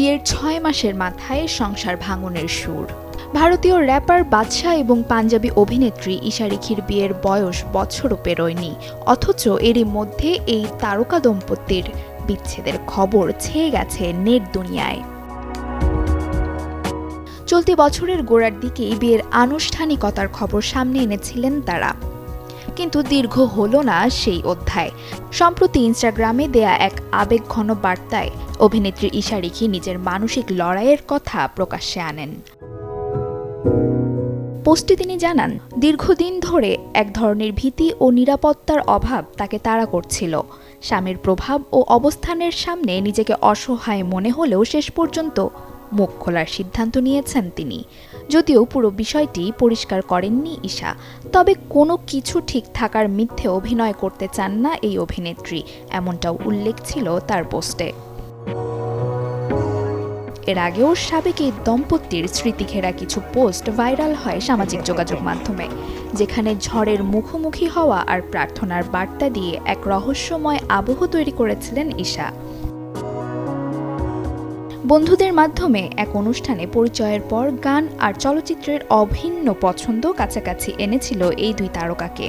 বিয়ের ৬ মাসের মাথায় সংসার ভাঙনের সুর। ভারতীয় র্যাপার বাদশা এবং পাঞ্জাবি অভিনেত্রী ঈশা রেখির বিয়ের বয়স বছরও পেরোয়নি, অথচ এরই মধ্যে এই তারকা দম্পতির বিচ্ছেদের খবর ছেয়ে গেছে নেট দুনিয়ায়। চলতি বছরের গোড়ার দিকেই বিয়ের আনুষ্ঠানিকতার খবর সামনে এনেছিলেন তারা, কিন্তু দীর্ঘ হলো না সেই অধ্যায়। সম্প্রতি ইনস্টাগ্রামে দেয়া এক আবেগঘন বার্তায় অভিনেত্রী ঈশা রেখি নিজের মানসিক লড়াইয়ের কথা প্রকাশ্যে আনেন। পোস্টে তিনি জানান, দীর্ঘদিন ধরে এক ধরনের ভীতি ও নিরাপত্তার অভাব তাকে তাড়া করছিল। স্বামীর প্রভাব ও অবস্থানের সামনে নিজেকে অসহায় মনে হলেও শেষ পর্যন্ত মুখ খোলার সিদ্ধান্ত নিয়েছেন তিনি। যদিও পুরো বিষয়টি পরিষ্কার করেননি ঈশা, তবে কোনো কিছু ঠিক থাকার মিথ্যে অভিনয় করতে চান না এই অভিনেত্রী, এমনটাও উল্লেখ ছিল তার পোস্টে। এর আগেও সাবেক এই দম্পতির স্মৃতিঘেরা কিছু পোস্ট ভাইরাল হয় সামাজিক যোগাযোগ মাধ্যমে, যেখানে ঝড়ের মুখোমুখি হওয়া আর প্রার্থনার বার্তা দিয়ে এক রহস্যময় আবহ তৈরি করেছিলেন ঈশা। বন্ধুদের মাধ্যমে এক অনুষ্ঠানে পরিচয়ের পর গান আর চলচ্চিত্রের অভিন্ন পছন্দ কাছাকাছি এনেছিল এই দুই তারকাকে।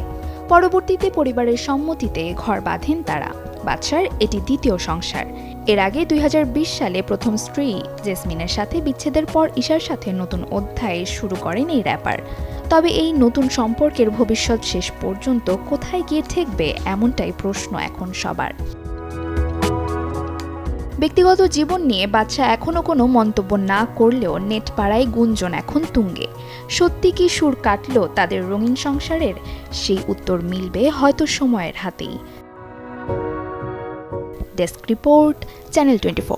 পরবর্তীতে পরিবারের সম্মতিতে ঘর বাঁধেন তারা। বাদশার এটি দ্বিতীয় সংসার। এর আগে ২০২০ সালে প্রথম স্ত্রী জেসমিনের সাথে বিচ্ছেদের পর ঈশার সাথে নতুন অধ্যায় শুরু করেন এই র্যাপার। তবে এই নতুন সম্পর্কের ভবিষ্যৎ শেষ পর্যন্ত কোথায় গিয়ে ঠেকবে, এমনটাই প্রশ্ন এখন সবার। ব্যক্তিগত জীবন নিয়ে বাদশা এখনও কোনো মন্তব্য না করলেও নেট পাড়ায় গুঞ্জন এখন তুঙ্গে। সত্যি কি সুর কাটল তাদের রঙিন সংসারের? সেই উত্তর মিলবে হয়তো সময়ের হাতেই। Desk report, channel 24।